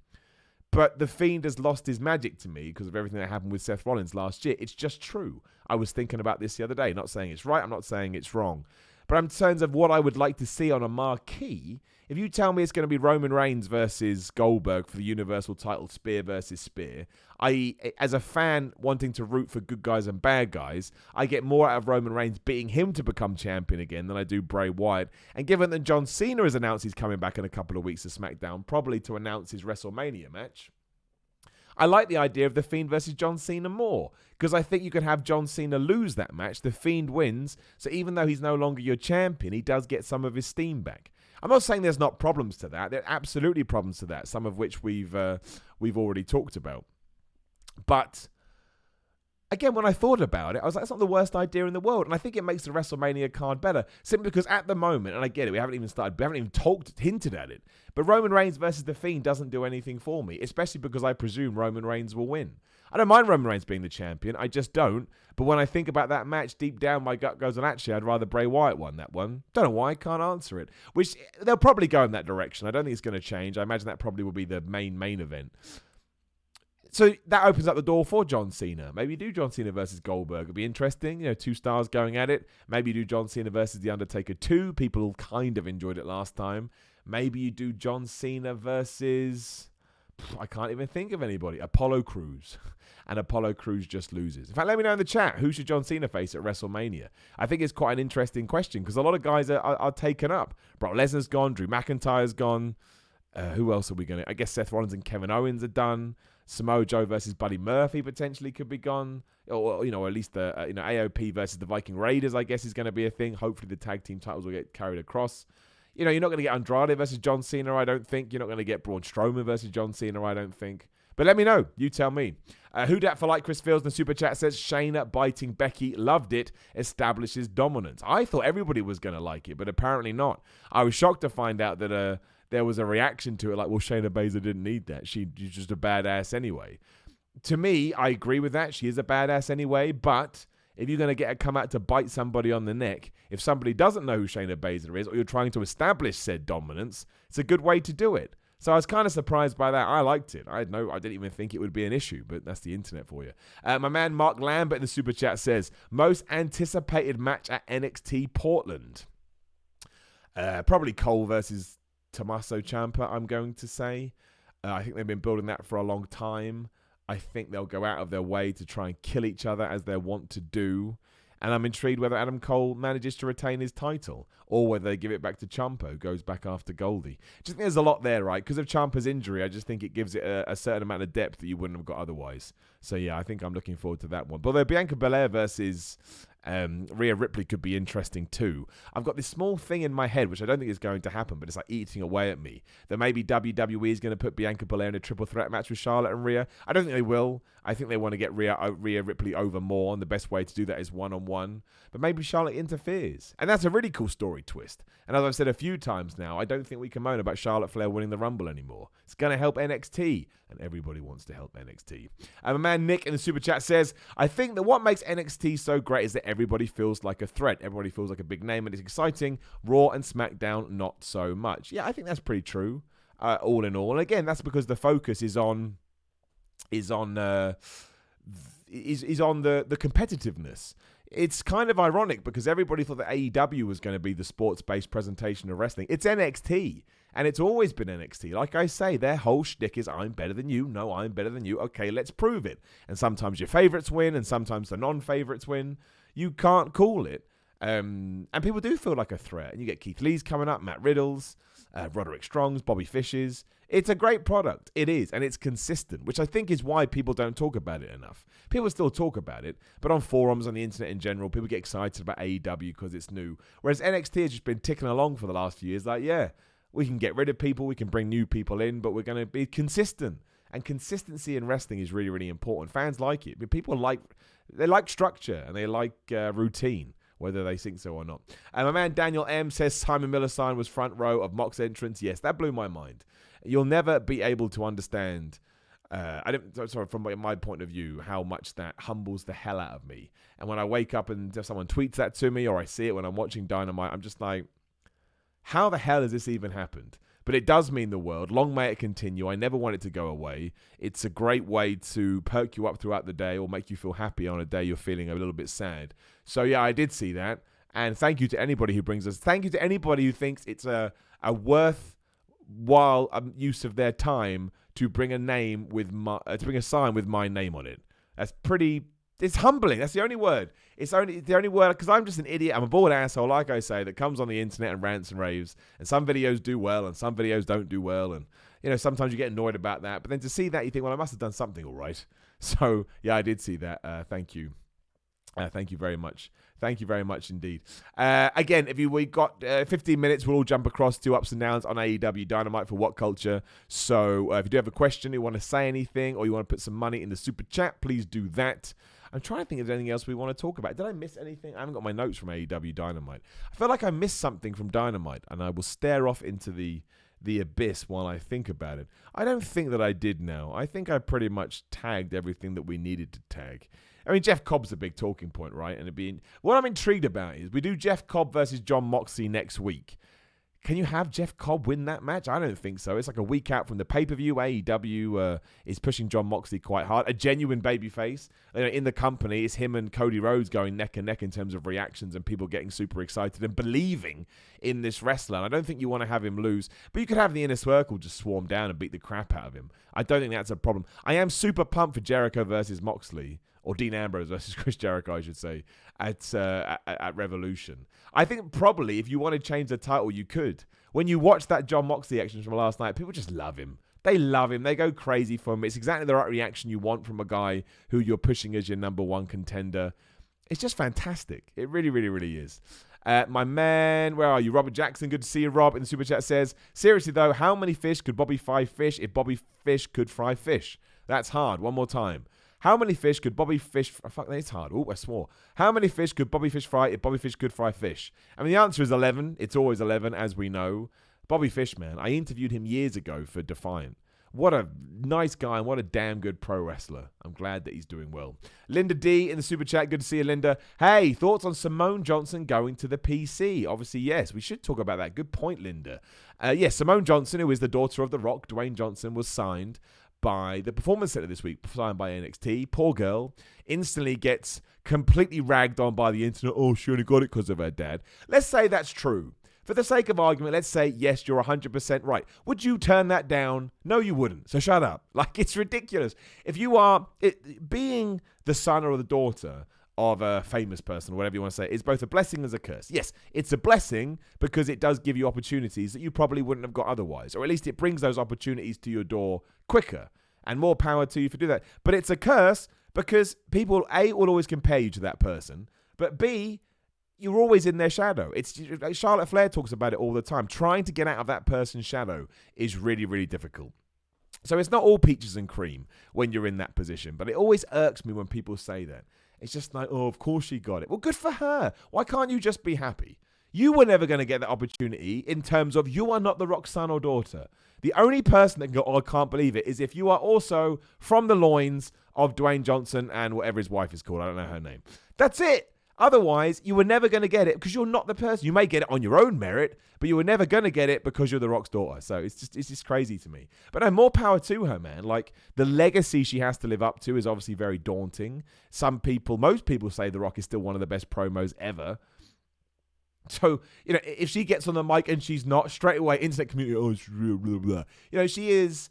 But The Fiend has lost his magic to me because of everything that happened with Seth Rollins last year. It's just true. I was thinking about this the other day. Not saying it's right. I'm not saying it's wrong. But in terms of what I would like to see on a marquee, if you tell me it's going to be Roman Reigns versus Goldberg for the Universal title, spear versus spear, i.e., as a fan wanting to root for good guys and bad guys, I get more out of Roman Reigns beating him to become champion again than I do Bray Wyatt. And given that John Cena has announced he's coming back in a couple of weeks to SmackDown, probably to announce his WrestleMania match, I like the idea of The Fiend versus John Cena more, because I think you could have John Cena lose that match. The Fiend wins, so even though he's no longer your champion, he does get some of his steam back. I'm not saying there's not problems to that. There are absolutely problems to that, some of which we've already talked about. But again, when I thought about it, I was like, that's not the worst idea in the world. And I think it makes the WrestleMania card better. Simply because at the moment, and I get it, we haven't even hinted at it. But Roman Reigns versus The Fiend doesn't do anything for me, especially because I presume Roman Reigns will win. I don't mind Roman Reigns being the champion. I just don't. But when I think about that match, deep down, my gut goes on, actually, I'd rather Bray Wyatt won that one. Don't know why. I can't answer it. Which, they'll probably go in that direction. I don't think it's going to change. I imagine that probably will be the main event. So that opens up the door for John Cena. Maybe you do John Cena versus Goldberg. It'd be interesting. 2 stars going at it. Maybe you do John Cena versus The Undertaker 2. People kind of enjoyed it last time. Maybe you do John Cena versus... I can't even think of anybody. Apollo Crews. And Apollo Crews just loses. In fact, let me know in the chat, who should John Cena face at WrestleMania? I think it's quite an interesting question because a lot of guys are taken up. Brock Lesnar's gone. Drew McIntyre's gone. Who else are we going to... I guess Seth Rollins and Kevin Owens are done. Samoa Joe versus Buddy Murphy potentially could be gone. Or at least the AOP versus the Viking Raiders, I guess, is going to be a thing. Hopefully the tag team titles will get carried across. You're not going to get Andrade versus John Cena, I don't think. You're not going to get Braun Strowman versus John Cena, I don't think. But let me know. You tell me. Who Dat for like Chris Fields in the Super Chat says, Shayna biting Becky, loved it, establishes dominance. I thought everybody was going to like it, but apparently not. I was shocked to find out that there was a reaction to it like, well, Shayna Baszler didn't need that. She's just a badass anyway. To me, I agree with that. She is a badass anyway, but... if you're going to get her come out to bite somebody on the neck, if somebody doesn't know who Shayna Baszler is, or you're trying to establish said dominance, it's a good way to do it. So I was kind of surprised by that. I liked it. I didn't even think it would be an issue, but that's the internet for you. My man Mark Lambert in the Super Chat says, most anticipated match at NXT Portland. Probably Cole versus Tommaso Ciampa, I'm going to say. I think they've been building that for a long time. I think they'll go out of their way to try and kill each other as they want to do. And I'm intrigued whether Adam Cole manages to retain his title or whether they give it back to Ciampa, who goes back after Goldie. Just think there's a lot there, right? Because of Ciampa's injury, I just think it gives it a certain amount of depth that you wouldn't have got otherwise. So, yeah, I think I'm looking forward to that one. But although Bianca Belair versus Rhea Ripley could be interesting too. I've got this small thing in my head, which I don't think is going to happen, but it's like eating away at me, that maybe WWE is going to put Bianca Belair in a triple threat match with Charlotte and Rhea. I don't think they will. I think they want to get Rhea Ripley over more, and the best way to do that is one-on-one. But maybe Charlotte interferes. And that's a really cool story twist. And as I've said a few times now, I don't think we can moan about Charlotte Flair winning the Rumble anymore. It's going to help NXT, and everybody wants to help NXT. And my man Nick in the Super Chat says, I think that what makes NXT so great is that everybody feels like a threat. Everybody feels like a big name, and it's exciting. Raw and SmackDown, not so much. Yeah, I think that's pretty true, all in all. And again, that's because the focus is on the competitiveness. It's kind of ironic because everybody thought that AEW was going to be the sports-based presentation of wrestling. It's NXT, and it's always been NXT. Like I say, their whole shtick is, I'm better than you. No, I'm better than you. Okay, let's prove it. And sometimes your favorites win, and sometimes the non-favorites win. You can't call it. And people do feel like a threat. And you get Keith Lee's coming up, Matt Riddle's, Roderick Strong's, Bobby Fish's. It's a great product. It is. And it's consistent, which I think is why people don't talk about it enough. People still talk about it, but on forums, on the internet in general, people get excited about AEW because it's new. Whereas NXT has just been ticking along for the last few years. Like, yeah, we can get rid of people, we can bring new people in, but we're going to be consistent. And consistency in wrestling is really, really important. Fans like it. But people like structure and they like routine, whether they think so or not. And my man Daniel M says Simon Millerstein was front row of Mox's entrance. Yes, that blew my mind. You'll never be able to understand, from my point of view, how much that humbles the hell out of me. And when I wake up and someone tweets that to me, or I see it when I'm watching Dynamite, I'm just like, how the hell has this even happened? But it does mean the world. Long may it continue. I never want it to go away. It's a great way to perk you up throughout the day or make you feel happy on a day you're feeling a little bit sad. So, yeah, I did see that. And thank you to anybody who brings us. Thank you to anybody who thinks it's a worthwhile use of their time to bring a name with to bring a sign with my name on it. That's pretty. It's humbling. That's the only word. It's the only word, because I'm just an idiot. I'm a bored asshole, like I say, that comes on the internet and rants and raves. And some videos do well, and some videos don't do well. And sometimes you get annoyed about that. But then to see that, you think, well, I must have done something all right. So yeah, I did see that. Thank you. Thank you very much. Thank you very much indeed. Again, we got 15 minutes, we'll all jump across to ups and downs on AEW Dynamite for What Culture. So if you do have a question, you want to say anything, or you want to put some money in the super chat, please do that. I'm trying to think if there's anything else we want to talk about. Did I miss anything? I haven't got my notes from AEW Dynamite. I feel like I missed something from Dynamite, and I will stare off into the the abyss while I think about it. I don't think that I did now. I think I pretty much tagged everything that we needed to tag. I mean, Jeff Cobb's a big talking point, right? And what I'm intrigued about is we do Jeff Cobb versus Jon Moxley next week. Can you have Jeff Cobb win that match? I don't think so. It's like a week out from the pay-per-view. AEW is pushing Jon Moxley quite hard. A genuine babyface. In the company, it's him and Cody Rhodes going neck and neck in terms of reactions and people getting super excited and believing in this wrestler. And I don't think you want to have him lose. But you could have the Inner Circle just swarm down and beat the crap out of him. I don't think that's a problem. I am super pumped for Jericho versus Moxley. Or Dean Ambrose versus Chris Jericho, I should say, at Revolution. I think probably if you want to change the title, you could. When you watch that Jon Moxley action from last night, people just love him. They love him. They go crazy for him. It's exactly the right reaction you want from a guy who you're pushing as your number one contender. It's just fantastic. It really, really, really is. My man, where are you? Robert Jackson, good to see you, Rob, in the Super Chat says, seriously though, how many fish could Bobby fry fish if Bobby Fish could fry fish? That's hard. One more time. How many fish could Bobby Fish... Fuck, that's hard. Oh, I swore. How many fish could Bobby Fish fry if Bobby Fish could fry fish? I mean, the answer is 11. It's always 11, as we know. Bobby Fish, man. I interviewed him years ago for Defiant. What a nice guy and what a damn good pro wrestler. I'm glad that he's doing well. Linda D in the Super Chat. Good to see you, Linda. Hey, thoughts on Simone Johnson going to the PC? Obviously, yes. We should talk about that. Good point, Linda. Yes, Simone Johnson, who is the daughter of The Rock, Dwayne Johnson, was signed by the Performance Center this week, signed by NXT. Poor girl instantly gets completely ragged on by the internet. Oh, she only got it because of her dad. Let's say that's true. For the sake of argument, let's say, yes, you're 100% right. Would you turn that down? No, you wouldn't. So shut up. Like, it's ridiculous. If you are being the son or the daughter of a famous person, or whatever you want to say, is both a blessing and a curse. Yes, it's a blessing because it does give you opportunities that you probably wouldn't have got otherwise, or at least it brings those opportunities to your door quicker, and more power to you for doing that. But it's a curse because people, A, will always compare you to that person, but B, you're always in their shadow. It's like Charlotte Flair talks about it all the time. Trying to get out of that person's shadow is really, really difficult. So it's not all peaches and cream when you're in that position, but it always irks me when people say that. It's just like, oh, of course she got it. Well, good for her. Why can't you just be happy? You were never going to get that opportunity in terms of you are not The Rock's son or daughter. The only person that can go, oh, I can't believe it, is if you are also from the loins of Dwayne Johnson and whatever his wife is called. I don't know her name. That's it. Otherwise, you were never going to get it because you're not the person. You may get it on your own merit, but you were never going to get it because you're The Rock's daughter. So it's just crazy to me. But no, more power to her, man. Like, the legacy she has to live up to is obviously very daunting. Most people say The Rock is still one of the best promos ever. So, if she gets on the mic and she's not, straight away, internet community, oh, it's real, blah, blah. She is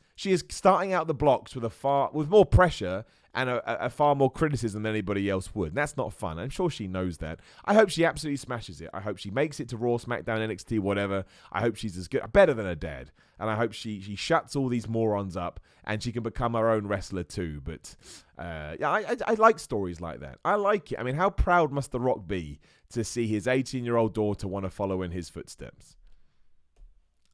starting out the blocks with more pressure and a far more criticism than anybody else would. And that's not fun. I'm sure she knows that. I hope she absolutely smashes it. I hope she makes it to Raw, SmackDown, NXT, whatever. I hope she's as good, better than her dad. And I hope she shuts all these morons up and she can become her own wrestler too. But I like stories like that. I like it. I mean, how proud must The Rock be to see his 18-year-old daughter want to follow in his footsteps?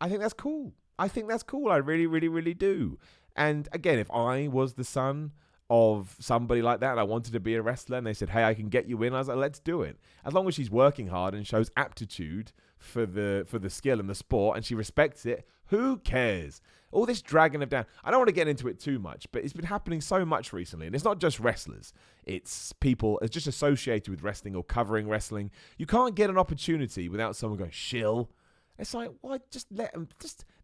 I think that's cool. I really, really, really do. And again, if I was the son of somebody like that and I wanted to be a wrestler and they said, hey, I can get you in, I was like, let's do it. As long as she's working hard and shows aptitude for the skill and the sport and she respects it, who cares? All this dragging of down. I don't want to get into it too much, but it's been happening so much recently. And it's not just wrestlers. It's people it's just associated with wrestling or covering wrestling. You can't get an opportunity without someone going, shill. It's like, why just let them?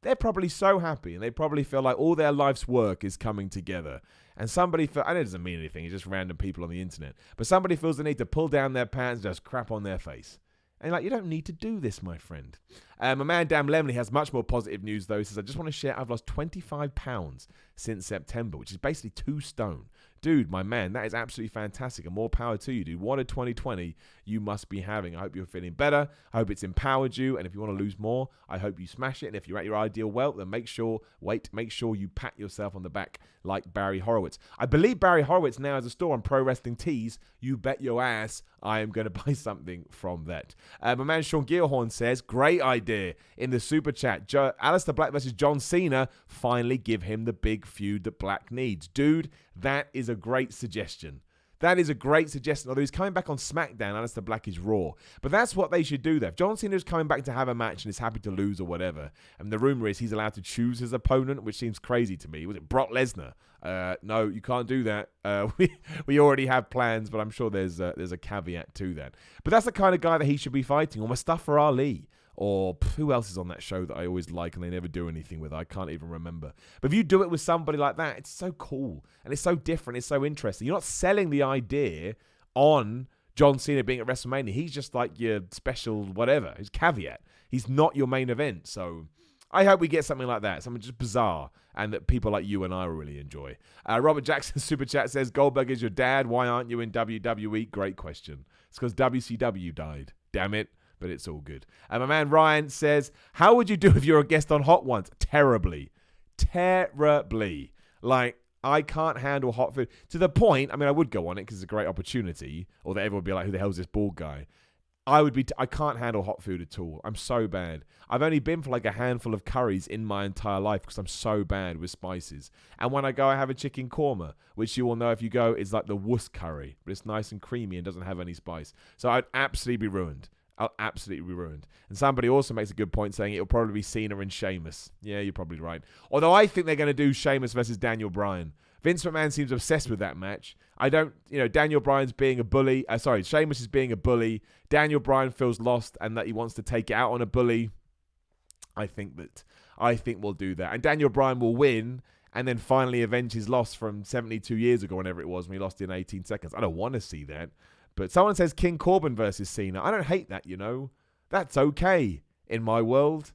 They're probably so happy and they probably feel like all their life's work is coming together. And somebody, I know it doesn't mean anything, it's just random people on the internet. But somebody feels the need to pull down their pants and just crap on their face. And you don't need to do this, my friend. My man, Dan Lemley, has much more positive news, though. He says, I just want to share I've lost 25 pounds since September, which is basically 2 stone. Dude, my man, that is absolutely fantastic. And more power to you, dude. What a 2020 you must be having. I hope you're feeling better. I hope it's empowered you. And if you want to lose more, I hope you smash it. And if you're at your ideal weight, then make sure you pat yourself on the back like Barry Horowitz. I believe Barry Horowitz now has a store on Pro Wrestling Tees. You bet your ass I am going to buy something from that. My man Sean Gilhorn says, great idea in the super chat. Aleister Black versus John Cena. Finally give him the big feud that Black needs. Dude, that is a great suggestion. That is a great suggestion. Although he's coming back on SmackDown, Aleister Black is Raw. But that's what they should do there. If John Cena's coming back to have a match and is happy to lose or whatever, and the rumor is he's allowed to choose his opponent, which seems crazy to me. Was it Brock Lesnar? No, you can't do that. We already have plans, but I'm sure there's a caveat to that. But that's the kind of guy that he should be fighting. Or Mustafa Ali. Or who else is on that show that I always like and they never do anything with? I can't even remember. But if you do it with somebody like that, it's so cool. And it's so different. It's so interesting. You're not selling the idea on John Cena being at WrestleMania. He's just like your special whatever. His caveat. He's not your main event. So I hope we get something like that. Something just bizarre. And that people like you and I will really enjoy. Robert Jackson Super Chat says, Goldberg is your dad. Why aren't you in WWE? Great question. It's because WCW died. Damn it. But it's all good. And my man Ryan says, how would you do if you're a guest on Hot Ones? Terribly. Terribly. Like, I can't handle hot food. To the point, I mean, I would go on it because it's a great opportunity. Or that everyone would be like, who the hell is this bald guy? I can't handle hot food at all. I'm so bad. I've only been for like a handful of curries in my entire life because I'm so bad with spices. And when I go, I have a chicken korma, which you will know if you go is like the wuss curry. But it's nice and creamy and doesn't have any spice. So I'd absolutely be ruined. I'll absolutely be ruined. And somebody also makes a good point saying it'll probably be Cena and Sheamus. Yeah, you're probably right. Although I think they're going to do Sheamus versus Daniel Bryan. Vince McMahon seems obsessed with that match. Daniel Bryan's being a bully. Sheamus is being a bully. Daniel Bryan feels lost and that he wants to take it out on a bully. I think we'll do that. And Daniel Bryan will win and then finally avenge his loss from 72 years ago, whenever it was, when he lost in 18 seconds. I don't want to see that. But someone says King Corbin versus Cena. I don't hate that, That's okay in my world.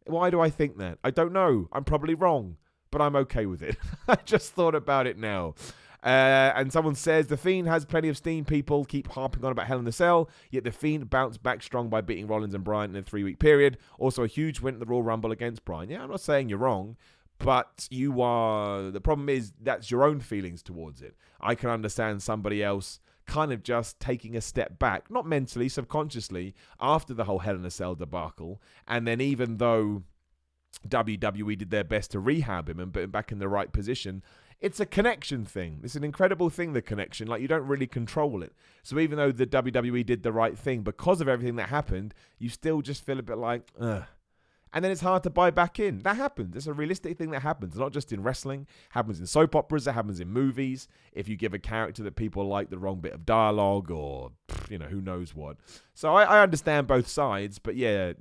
Why do I think that? I don't know. I'm probably wrong, but I'm okay with it. I just thought about it now. And someone says, The Fiend has plenty of steam. People keep harping on about Hell in a Cell, yet The Fiend bounced back strong by beating Rollins and Bryan in a 3-week period. Also a huge win at the Royal Rumble against Bryan. Yeah, I'm not saying you're wrong, but you are. The problem is that's your own feelings towards it. I can understand somebody else kind of just taking a step back, not mentally, subconsciously, after the whole Hell in a Cell debacle. And then even though WWE did their best to rehab him and put him back in the right position, it's a connection thing. It's an incredible thing, the connection. Like, you don't really control it. So even though the WWE did the right thing, because of everything that happened, you still just feel a bit like, ugh. And then it's hard to buy back in. That happens. It's a realistic thing that happens. Not just in wrestling. It happens in soap operas. It happens in movies. If you give a character that people like the wrong bit of dialogue or, who knows what. So I understand both sides. But yeah,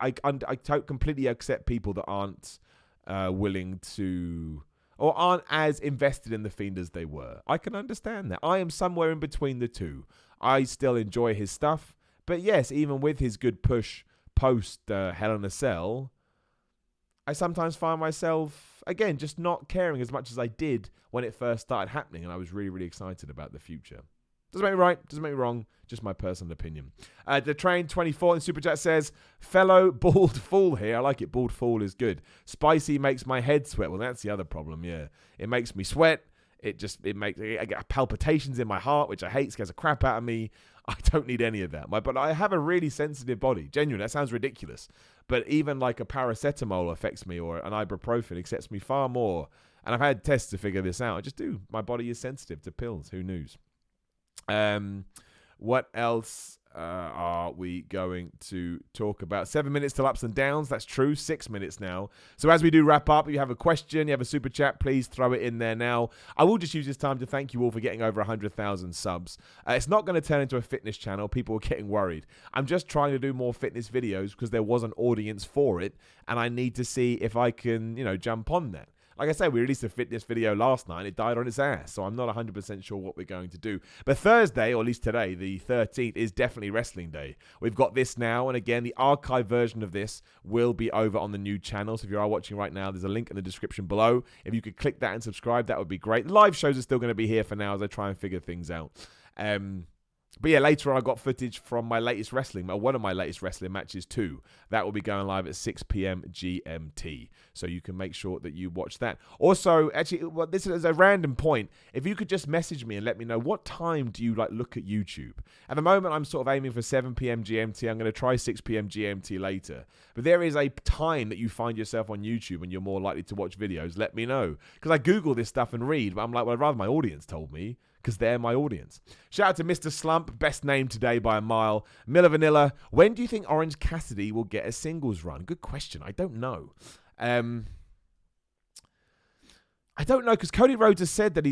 I completely accept people that aren't willing to, or aren't as invested in The Fiend as they were. I can understand that. I am somewhere in between the two. I still enjoy his stuff. But yes, even with his good push post Hell in a Cell, I sometimes find myself, again, just not caring as much as I did when it first started happening, and I was really, really excited about the future. Doesn't make me right, doesn't make me wrong, just my personal opinion. The Train 24 in Super Chat says, fellow bald fool here. I like it, bald fool is good. Spicy makes my head sweat. Well, that's the other problem, yeah. It makes me sweat. I get palpitations in my heart, which I hate, scares the crap out of me. I don't need any of that. But I have a really sensitive body. Genuinely, that sounds ridiculous. But even like a paracetamol affects me, or an ibuprofen affects me far more. And I've had tests to figure this out. I just do. My body is sensitive to pills. Who knows? What else are we going to talk about? 7 minutes till ups and downs. That's true. 6 minutes now. So as we do wrap up, if you have a question, you have a super chat, please throw it in there now. I will just use this time to thank you all for getting over 100,000 subs. It's not going to turn into a fitness channel. People are getting worried. I'm just trying to do more fitness videos because there was an audience for it, and I need to see if I can, jump on that. Like I said, we released a fitness video last night. It died on its ass, so I'm not 100% sure what we're going to do. But Thursday, or at least today, the 13th, is definitely wrestling day. We've got this now, and again, the archive version of this will be over on the new channel. So if you are watching right now, there's a link in the description below. If you could click that and subscribe, that would be great. The live shows are still going to be here for now as I try and figure things out. But yeah, later on I got footage from my latest wrestling, one of my latest wrestling matches too. That will be going live at 6 p.m. GMT. So you can make sure that you watch that. Also, actually, this is a random point. If you could just message me and let me know, what time do you look at YouTube? At the moment, I'm sort of aiming for 7 p.m. GMT. I'm going to try 6 p.m. GMT later. But there is a time that you find yourself on YouTube and you're more likely to watch videos. Let me know. Because I Google this stuff and read, but I'm like, well, I'd rather my audience told me. because they're my audience. Shout out to Mr. Slump, best name today by a mile. Miller Vanilla, when do you think Orange Cassidy will get a singles run? Good question. I don't know. I don't know, because Cody Rhodes has said that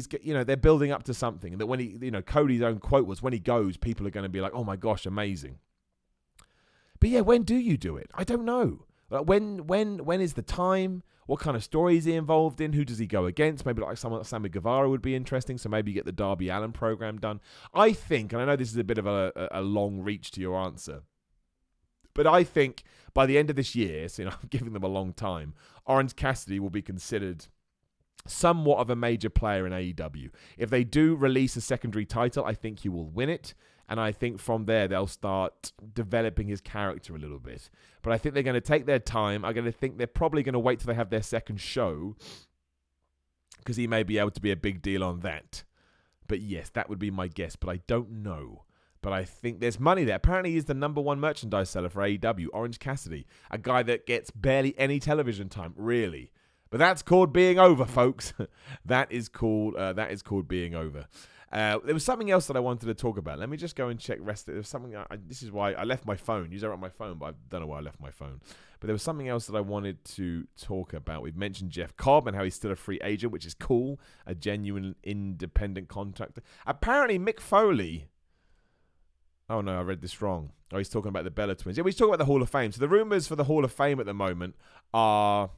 they're building up to something, and that when Cody's own quote was, when he goes, people are going to be like, oh my gosh, amazing. But yeah, when do you do it? I don't know. Like when is the time? What kind of story is he involved in? Who does he go against? Maybe like someone like Sammy Guevara would be interesting. So maybe you get the Darby Allin program done. I think, and I know this is a bit of a long reach to your answer, but I think by the end of this year, so I'm giving them a long time, Orange Cassidy will be considered somewhat of a major player in AEW. If they do release a secondary title, I think he will win it. And I think from there, they'll start developing his character a little bit. But I think they're going to take their time. I'm going to think they're probably going to wait till they have their second show, because he may be able to be a big deal on that. But yes, that would be my guess. But I don't know. But I think there's money there. Apparently, he's the number one merchandise seller for AEW, Orange Cassidy. A guy that gets barely any television time, really. But that's called being over, folks. That is called being over. There was something else that I wanted to talk about. Let me just go and check rest. There was something. This is why I left my phone. Usually I write on my phone, but I don't know why I left my phone. But there was something else that I wanted to talk about. We've mentioned Jeff Cobb and how he's still a free agent, which is cool. A genuine independent contractor. Apparently, Mick Foley. Oh no, I read this wrong. Oh, he's talking about the Bella Twins. Yeah, he's talking about the Hall of Fame. So the rumors for the Hall of Fame at the moment are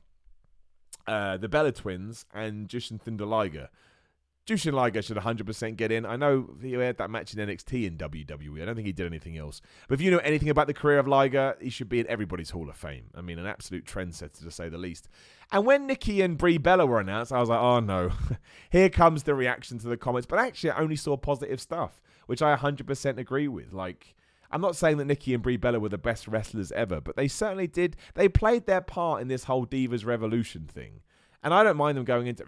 the Bella Twins and Jushin Thunder Liger. Jushin Liger should 100% get in. I know he had that match in NXT in WWE. I don't think he did anything else. But if you know anything about the career of Liger, he should be in everybody's Hall of Fame. I mean, an absolute trendsetter, to say the least. And when Nikki and Brie Bella were announced, I was like, oh no. Here comes the reaction to the comments. But actually, I only saw positive stuff, which I 100% agree with. Like, I'm not saying that Nikki and Brie Bella were the best wrestlers ever, but they certainly did. They played their part in this whole Divas Revolution thing. And I don't mind them going into...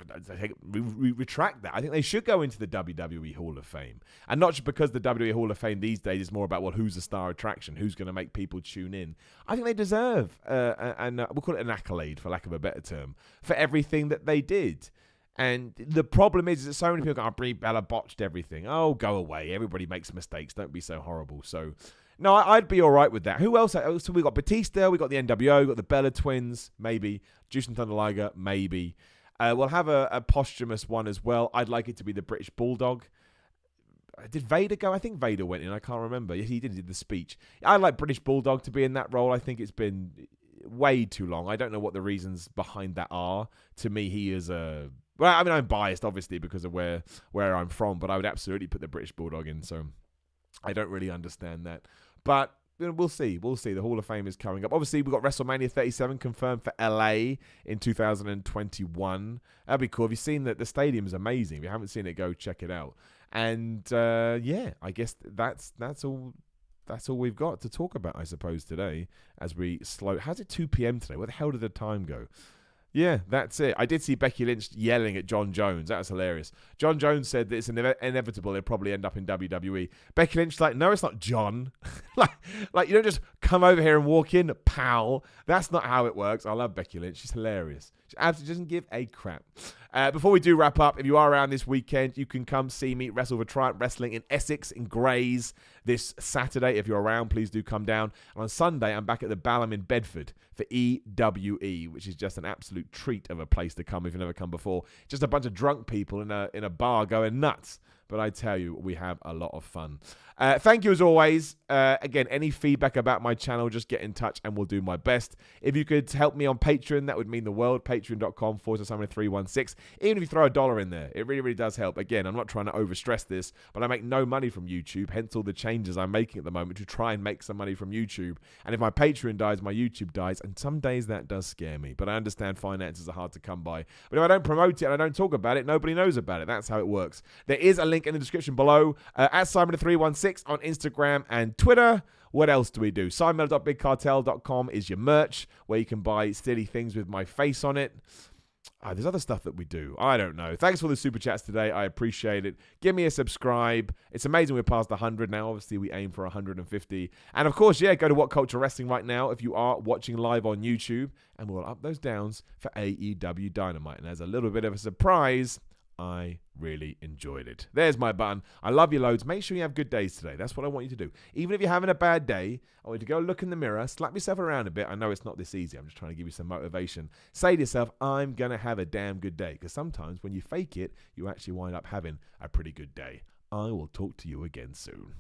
retract that. I think they should go into the WWE Hall of Fame. And not just because the WWE Hall of Fame these days is more about, well, who's the star attraction? Who's going to make people tune in? I think they deserve, and we'll call it an accolade, for lack of a better term, for everything that they did. And the problem is that so many people go, oh, Brie Bella botched everything. Oh, go away. Everybody makes mistakes. Don't be so horrible. So... no, I'd be all right with that. Who else? So we got Batista, we got the NWO, we got the Bella Twins, maybe. Jushin Thunder Liger, maybe. We'll have a posthumous one as well. I'd like it to be the British Bulldog. Did Vader go? I think Vader went in. I can't remember. Yes, he did the speech. I'd like British Bulldog to be in that role. I think it's been way too long. I don't know what the reasons behind that are. To me, he is a... well, I mean, I'm biased, obviously, because of where I'm from, but I would absolutely put the British Bulldog in, so I don't really understand that. But we'll see. We'll see. The Hall of Fame is coming up. Obviously, we've got WrestleMania 37 confirmed for LA in 2021. That'd be cool. If you've seen that, the stadium is amazing. If you haven't seen it, go check it out. And yeah, I guess that's all. That's all we've got to talk about, I suppose, today. As we slow. How's it 2 p.m. today? Where the hell did the time go? Yeah, that's it. I did see Becky Lynch yelling at John Jones. That was hilarious. John Jones said that it's inevitable he'll probably end up in WWE. Becky Lynch's like, no, it's not John. like you don't just come over here and walk in, pal. That's not how it works. I love Becky Lynch. She's hilarious. She absolutely doesn't give a crap. Before we do wrap up, if you are around this weekend, you can come see me wrestle for Triumph Wrestling in Essex, in Grays, this Saturday. If you're around, please do come down. And on Sunday, I'm back at the Balham in Bedford for EWE, which is just an absolute treat of a place to come if you've never come before. Just a bunch of drunk people in a bar going nuts. But I tell you, we have a lot of fun. Thank you as always. Again, any feedback about my channel, just get in touch and we'll do my best. If you could help me on Patreon, that would mean the world. Patreon.com/Simon316. Even if you throw $1 in there, it really, really does help. Again, I'm not trying to overstress this, but I make no money from YouTube, hence all the changes I'm making at the moment to try and make some money from YouTube. And if my Patreon dies, my YouTube dies. And some days that does scare me. But I understand finances are hard to come by. But if I don't promote it and I don't talk about it, nobody knows about it. That's how it works. There is a link in the description below at Simon316 on Instagram and Twitter. What else do we do? Simon.bigcartel.com is your merch where you can buy silly things with my face on it. There's other stuff that we do. I don't know. Thanks for the super chats today. I appreciate it. Give me a subscribe. It's amazing we're past 100 now. Obviously, we aim for 150. And of course, yeah, go to What Culture Wrestling right now if you are watching live on YouTube. And we'll up those downs for AEW Dynamite. And as a little bit of a surprise, I really enjoyed it. There's my button. I love you loads. Make sure you have good days today. That's what I want you to do. Even if you're having a bad day, I want you to go look in the mirror, slap yourself around a bit. I know it's not this easy. I'm just trying to give you some motivation. Say to yourself, I'm going to have a damn good day. Because sometimes when you fake it, you actually wind up having a pretty good day. I will talk to you again soon.